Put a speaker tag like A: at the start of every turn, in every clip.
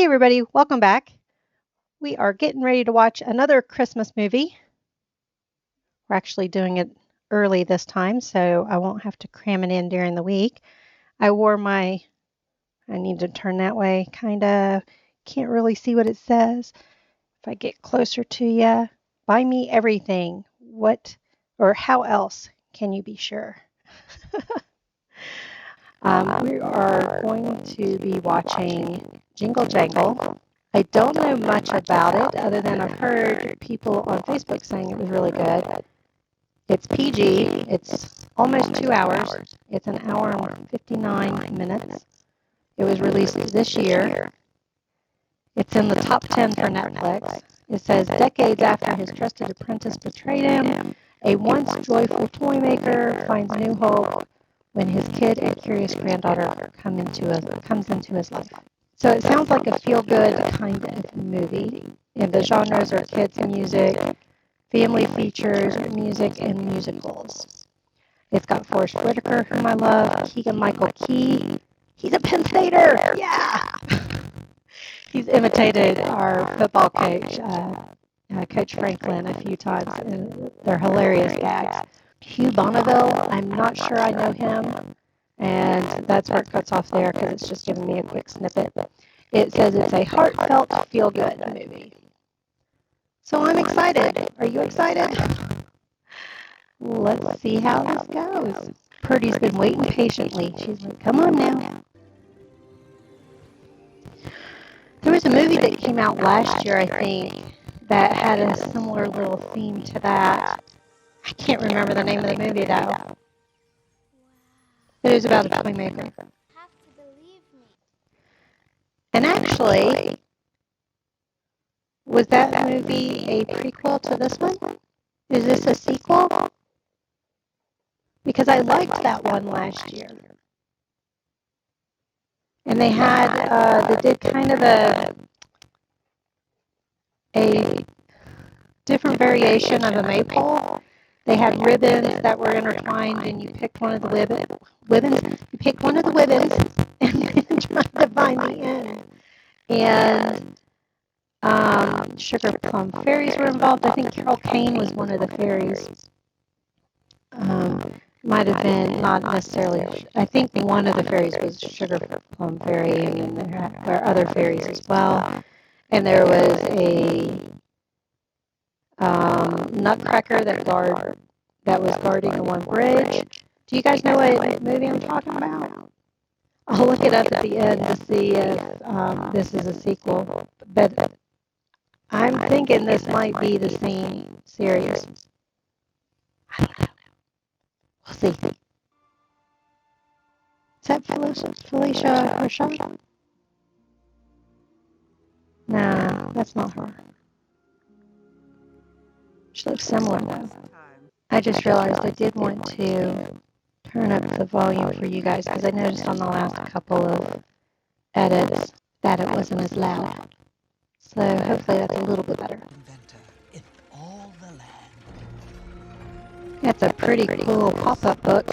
A: everybody, welcome back. We are getting ready to watch another Christmas movie. We're actually doing it early this time, so I won't have to cram it in during the week. I need to turn that way, kind of. Can't really see what it says. If I get closer to you, buy me everything. What or how else can you be sure? We are going to be watching Jingle Jangle. I don't know much about it other than I've heard people on Facebook saying it was really good. It's PG. It's almost 2 hours. It's an hour and 59 minutes. It was released this year. It's in the top 10 for Netflix. It says decades after his trusted apprentice betrayed him, a once joyful toy maker finds new hope when his kid and curious granddaughter comes into his life. So it sounds like a feel-good kind of movie. And the genres are kids music, family features, music, and musicals. It's got Forrest Whitaker, whom I love, Keegan-Michael Key. He's a Penn Stater! Yeah! He's imitated our football coach, Coach Franklin, a few times, and they're hilarious gags. Hugh Bonneville, I'm not sure I know him, and that's where it cuts off there because it's just giving me a quick snippet. It says it's a heartfelt, feel-good movie. So I'm excited. Are you excited? Let's see how this goes. Purdy's been waiting patiently. She's like, come on now. There was a movie that came out last year, I think, that had a similar little theme to that. I can't remember the name of the movie, though. It was about a toy maker. And actually, was that movie a prequel to this one? Is this a sequel? Because I liked that one last year. And they did kind of a different variation of a maypole. They had ribbons that were intertwined, and you picked one of the ribbons. You picked one of the ribbons, and then tried to find the end. And sugar plum fairies were involved. I think Carol Kane was one of the fairies. Might have been not necessarily. I think one of the fairies was sugar plum fairy, and then there were other fairies as well. And there was a nutcracker that was guarding the one bridge. Do you guys know what movie I'm talking about? I'll look it up at the end to see if this is a sequel. But I'm thinking this might be the same series. I don't know. We'll see. Is that Felicia Rashad? No, that's not her. She looks similar though. I just realized I did want to turn up the volume for you guys because I noticed on the last couple of edits that it wasn't as loud. So hopefully that's a little bit better. That's a pretty cool pop-up book.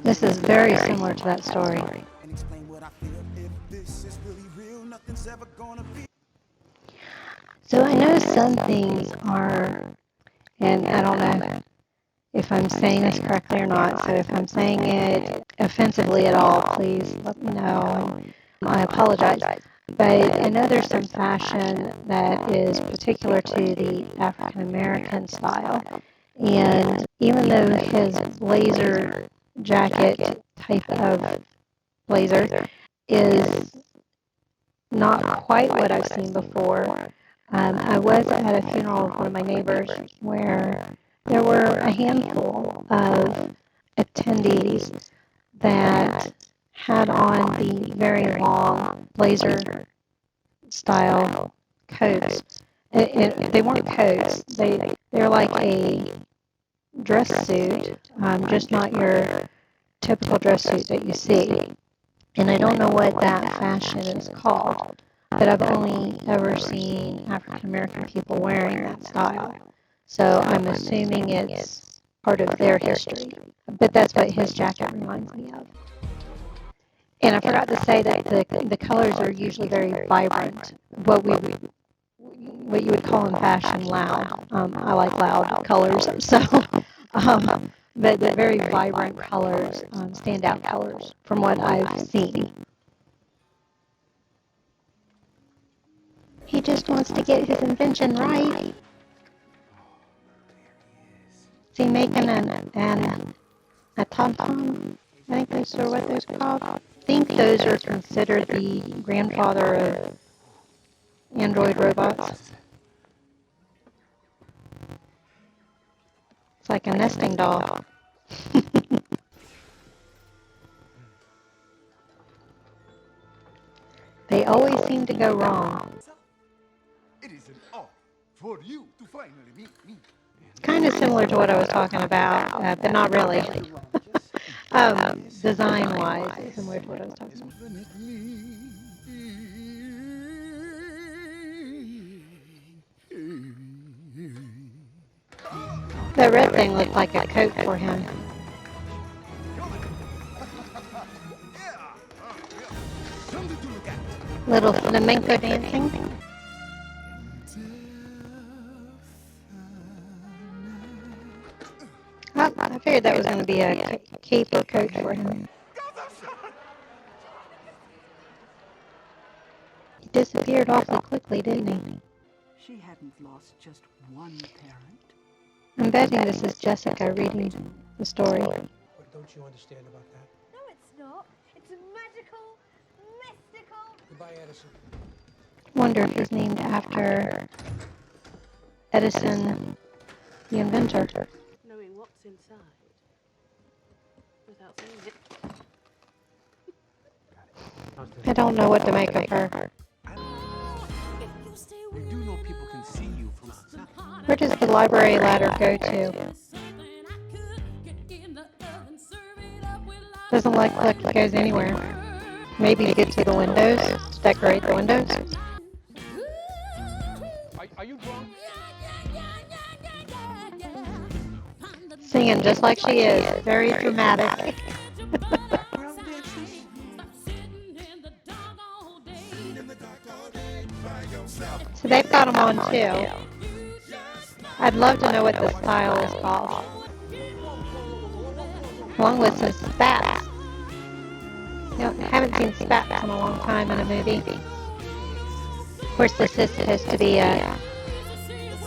A: This is very similar to that story. So I know some things are, and I don't know if I'm saying this correctly or not, so if I'm saying it offensively at all, please let me know. I apologize. But I know there's some fashion that is particular to the African American style. And even though his blazer jacket type of blazer is not quite what I've seen before, I was at a funeral of one of my neighbors where there were a handful of attendees that had on the very long blazer style coats. They weren't coats. They're like a dress suit, just not your typical dress suit that you see. And I don't know what that fashion is called, but I've only ever seen African American people wearing that style. So I'm assuming it's part of their history. But that's what his jacket reminds me of. And I forgot to say that the colors are usually very vibrant. What you would call in fashion loud. I like loud colors, so but the very vibrant colors, standout colors from what I've seen. He just wants to get his invention right. Is he making a tom-tom? I think those are what those are called. I think those are considered the grandfather of android robots. It's like a nesting doll. They always seem to go wrong.
B: It is an honor for you to finally meet me.
A: Kind of similar to what I was talking about, but not really. Design-wise, it's similar to what I was talking about. The red thing looked like a coat for him. Little flamenco dancing. Oh, I figured that was going to be a cape or coat for him. He disappeared awfully quickly, didn't he?
C: She hadn't lost just one parent.
A: I'm betting this is Jessica reading the story.
D: What don't you understand about that?
E: No, it's not. It's magical, mystical.
D: Goodbye, Edison.
A: Wonder if he's named after Edison, the inventor.
C: Knowing what's inside without saying it.
A: I don't know what to make of her.
B: You do know people can see you from outside.
A: Where does the library ladder go to? Doesn't look like it goes anywhere. Maybe to get to the windows, to decorate the windows.
D: Are you drunk?
A: Singing just like she is, very dramatic. So they've got them on too. I'd love to know what the style is called. Along with some spats. I haven't seen spats in a long time in a movie. Of course, this is supposed to be a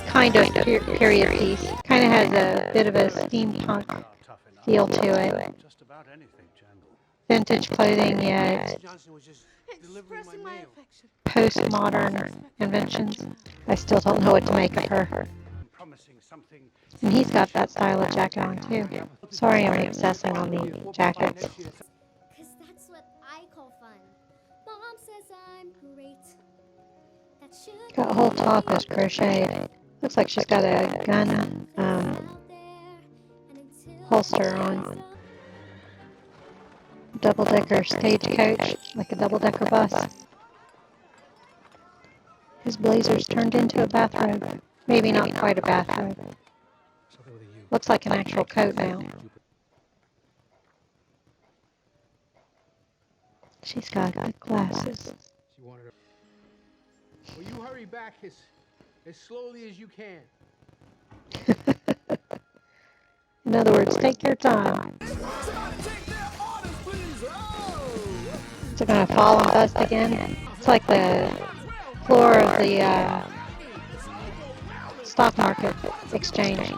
A: kind of period piece. Kind of has a bit of a steampunk feel to it. Vintage clothing, yet
C: Expressing my affection.
A: postmodern inventions. I still don't know what to make of her. And he's got that style of jacket on too. Sorry I'm obsessing on the jackets.
E: Because that's what I call fun. Mom says I'm great. That should
A: That whole top is crocheted. Looks like she's got a gun holster on. Double-decker stagecoach, like a double-decker bus. His blazer's turned into a bathrobe. Maybe not quite a bathrobe. Looks like an actual coat now. She's got good glasses.
D: Will you hurry back as slowly as you can?
A: In other words, take your time. Is it going to fall and bust again? It's like the floor of the stock market exchange.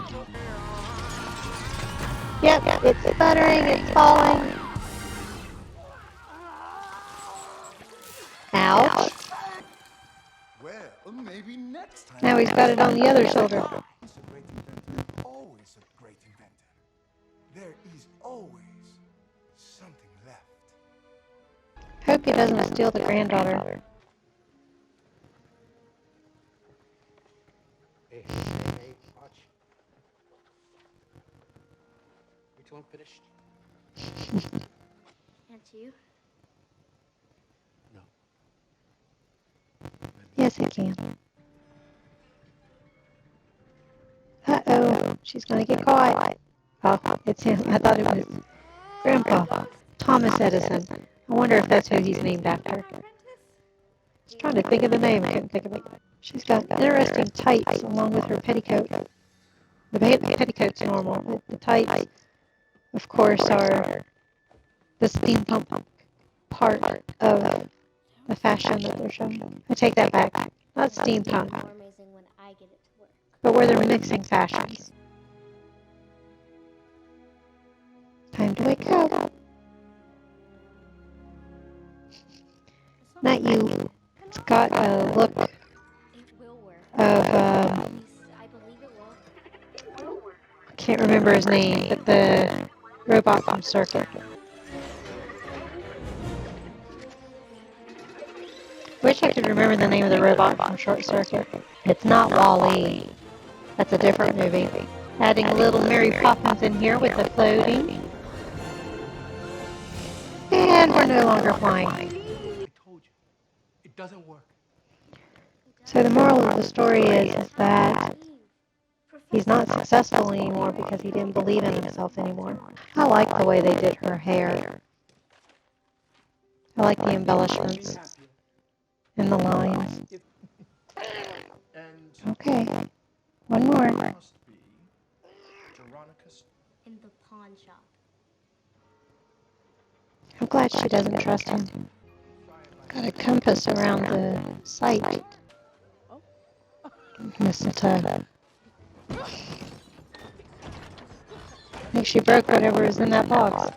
A: Yep, it's sputtering, it's falling. Ouch.
B: Well, maybe next time.
A: Now he's got it on the other shoulder.
B: Once a great inventor, always a great inventor. There is always something left.
A: Hope he doesn't steal the granddaughter.
D: Hey, watch. Which one finished?
E: Can't you?
D: No.
A: Yes, he can. Uh-oh, she's going to get caught. Oh, it's him. I thought it was Grandpa. Thomas Edison. I wonder if that's who he's named after. I was trying to think of the name. I couldn't think of it. She's got interesting tights along with her petticoat. The petticoat's normal. The tights, of course, are the steampunk part of the fashion that they're showing. I take that back. Not steampunk,
E: More amazing when I get it to work.
A: but where they're mixing fashions. Time to wake up. Not you. It's got a look
E: It will work.
A: of,
E: At least I believe it will.
A: I can't remember his name, but the robot from Circuit. Wish I could remember the name of the robot from Short Circuit. It's not Wall-E. That's a different movie. Adding a little Mary Poppins in here with the floating. And we're no longer flying.
D: I told you, it doesn't work.
A: So the moral of the story is that he's not successful anymore because he didn't believe in himself anymore. I like the way they did her hair. I like the embellishments and the lines.
B: And
A: Okay, one more.
B: must be Veronica's.
E: In the pawn shop.
A: I'm glad she doesn't trust him. Got a compass around the site. Mistletoe. I think she broke whatever was in that box.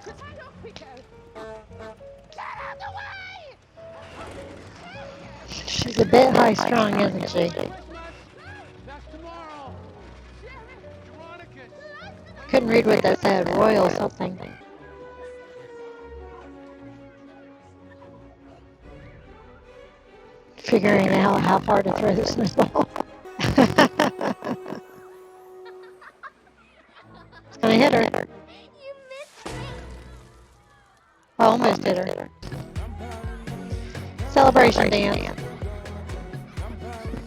A: She's a bit high-strung, isn't she?
D: That's tomorrow. Veronica.
A: Couldn't read what that said. Royal something. Figuring out how far to throw the snowball. It's gonna hit her.
E: You missed me.
A: I almost hit her. Celebration dance.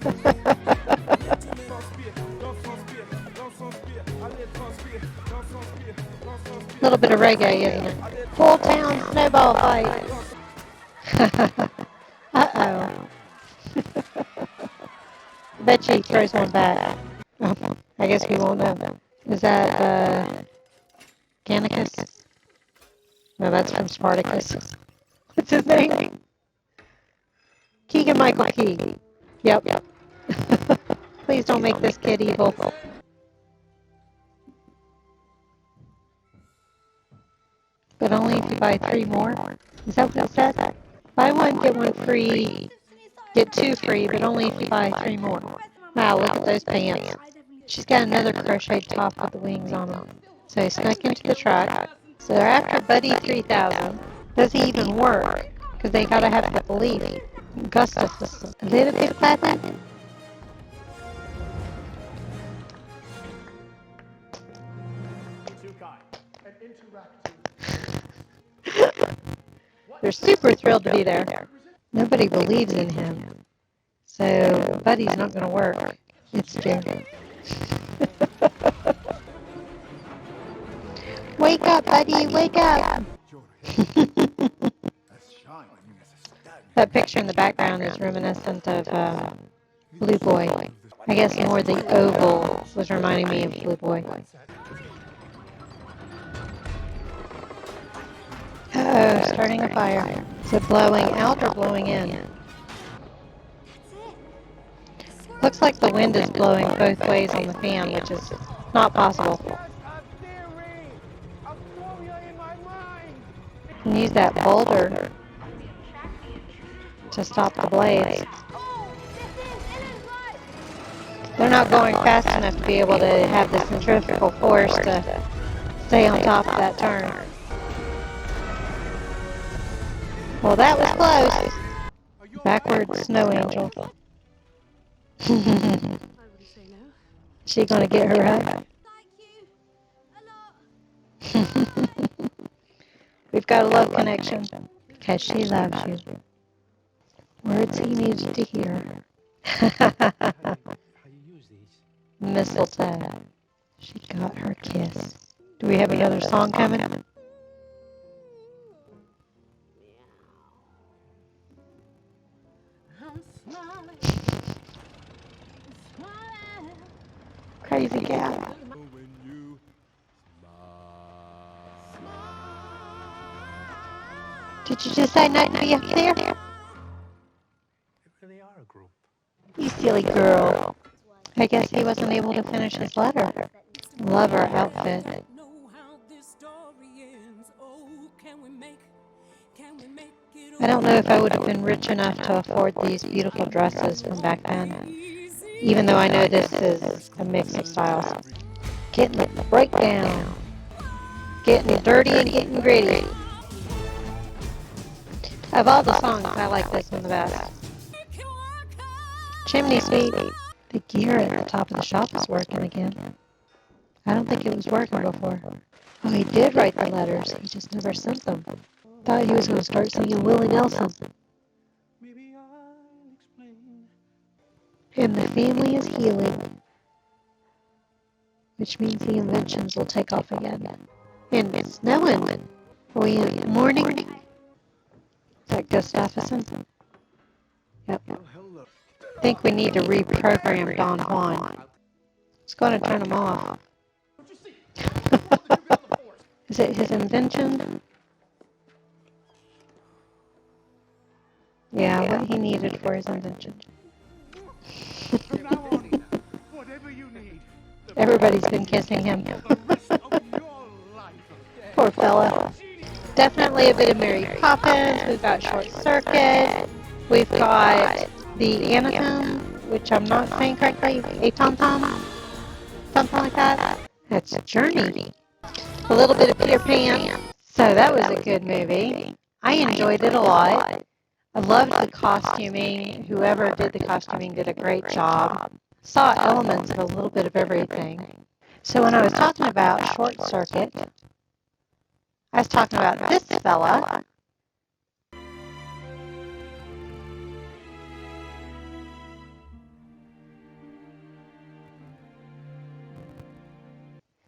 A: A little bit of reggae, isn't it? Full town snowball fight. Uh-oh. I bet she throws one back. Oh, I guess we won't know. Is that, Gannicus? No, that's from Spartacus. What's his name? Keegan-Michael Key. Yep. Please don't make this kid evil. But only if you buy 3 more? Is that what it said? Buy one, get one free. Get 2 free, but only if you buy 3 more. Wow, look at those pants. She's got another crocheted top with the wings on them. So he snuck into the truck. So they're after Buddy 3000. Does he even work? Because they gotta have the belief. Gustus, a little bit flattened. They're super thrilled to be there. Nobody believes in him. So Buddy's not going to work. It's Jerry. Wake up, Buddy, wake up. That picture in the background is reminiscent of Blue Boy. I guess more the oval was reminding me of Blue Boy. Uh-oh, starting a fire. Is it blowing out or blowing in? Looks like the wind is blowing both ways on the fan, which is not possible. You can use that boulder to stop the blades. They're not going fast enough to be able to have the centrifugal force to stay on top of that turn. Well, that was close. Backward snow angel. She gonna get her up? We've got a love connection. Because she loves you. Words he needs to hear. Mistletoe. She got her kiss. Do we have another song coming? Crazy cat.
F: When you
A: Did you just say not to be up there?
D: They really are a group.
A: You silly girl. I guess he wasn't able to finish his letter. Love her outfit. I don't know if I would have been rich enough to afford these beautiful dresses from back then, even though I know this is a mix of styles. Getting the breakdown. Getting dirty and getting gritty. Of all the songs, I like this one the best. Chimney Sweep. The gear at the top of the shop is working again. I don't think it was working before. Oh, he did write the letters. He just never sent them. Thought he was going to start singing Willie Nelson.
D: Maybe I'll explain.
A: And the family is healing, which means the inventions will take off again. And it's snowing. Are we in the morning? Is that Gustafsson? Yep.
D: Well, hello.
A: I think we need to reprogram Don Juan. It's going to turn him off. Is it his invention? Yeah, what he needed for his invention.
B: From now on, whatever you need.
A: Everybody's been kissing him.
B: The rest of your life.
A: Poor fella. Definitely a bit of Mary Poppins. We've got Short Circuit. We've got the Anatom, which I'm not saying correctly, a tom-tom, something like that. That's Journey. A little bit of Peter Pan. So that was a good movie. I enjoyed it a lot. I loved the costuming. Whoever did the costuming did a great job. Saw elements of a little bit of everything. So when I was talking about Short Circuit, I was talking about this fella.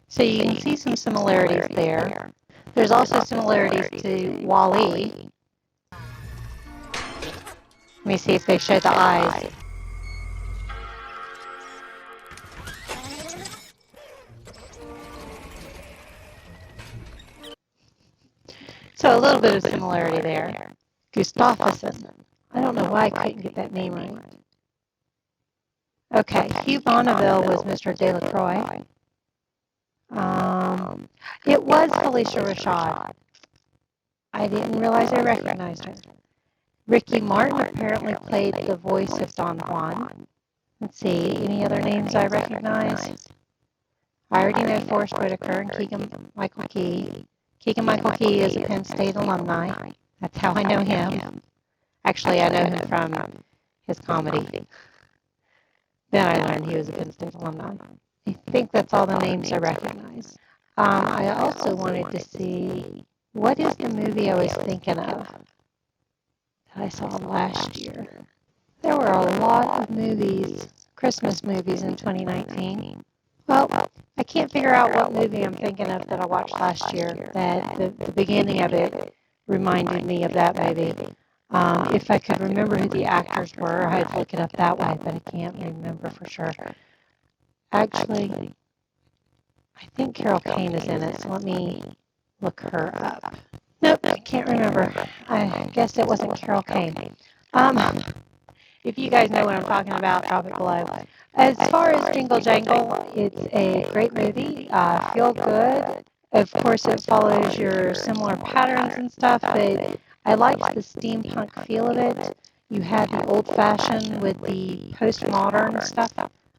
A: So you can see some similarities there. There's also similarities to Wall-E. Let me see if they show the eyes. So a little bit of similarity there. Gustafsson. I don't know why I couldn't get that name right. Okay, Hugh Bonneville was Mr. Delacroix. It was Felicia Rashad. I didn't realize I recognized her. Ricky Martin apparently played the voice of Don Juan. Let's see, any other names I recognize? I already know Forrest Whitaker and Keegan-Michael Key. Keegan-Michael Key is a Penn State alumni. That's how I know him. Actually, I know him from his comedy. Then I learned he was a Penn State alumni. I think that's all the names I recognize. I also wanted to see, what is the movie I was thinking of that I saw last year? There were a lot of movies, Christmas movies in 2019. Well, I can't figure out what movie I'm thinking of that I watched last year, that the beginning of it reminded me of that movie. If I could remember who the actors were, I'd look it up that way, but I can't remember for sure. Actually, I think Carol Kane is in it, so let me look her up. Nope, I can't remember. I guess it wasn't Carol Kane. If you guys know what I'm talking about, drop it below. As far as Jingle Jangle, it's a great movie. Feel good. Of course, it follows your similar patterns and stuff, but I liked the steampunk feel of it. You had the old-fashioned with the postmodern stuff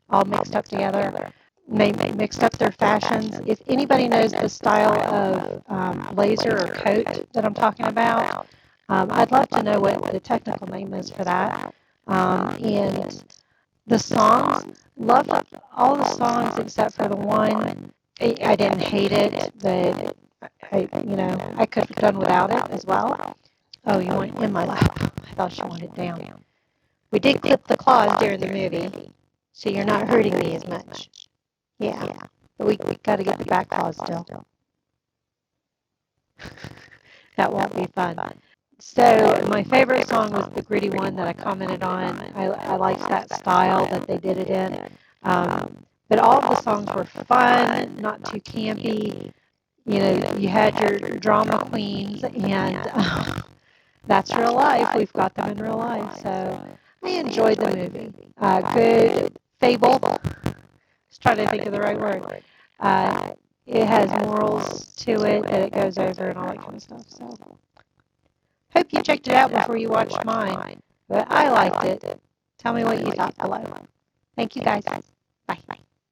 A: all mixed up together. They mixed up their fashions. If anybody knows the style of blazer or coat that I'm talking about, I'd love to know what the technical name is for that. And the songs, loved all the songs except for the one. I didn't hate it, but I could have done without it as well. Oh, you want in my lap? I thought she wanted down. We did clip the claws during the movie, so you're not hurting me as much. Yeah, but we got to get the back claws still. That won't be fun. So my favorite song was the gritty one that I commented on. I liked that style that they did it in. But all of the songs were fun, not too campy. You know, you had your drama queens, and that's real life. We've got them in real life. So I enjoyed the movie. Good fable. Just trying to think of the right word. Uh, it has morals to it that it goes over and all that kind of stuff. So hope you checked it out before you watched mine. But I liked it. Tell me what you thought below. Thank you guys. Bye.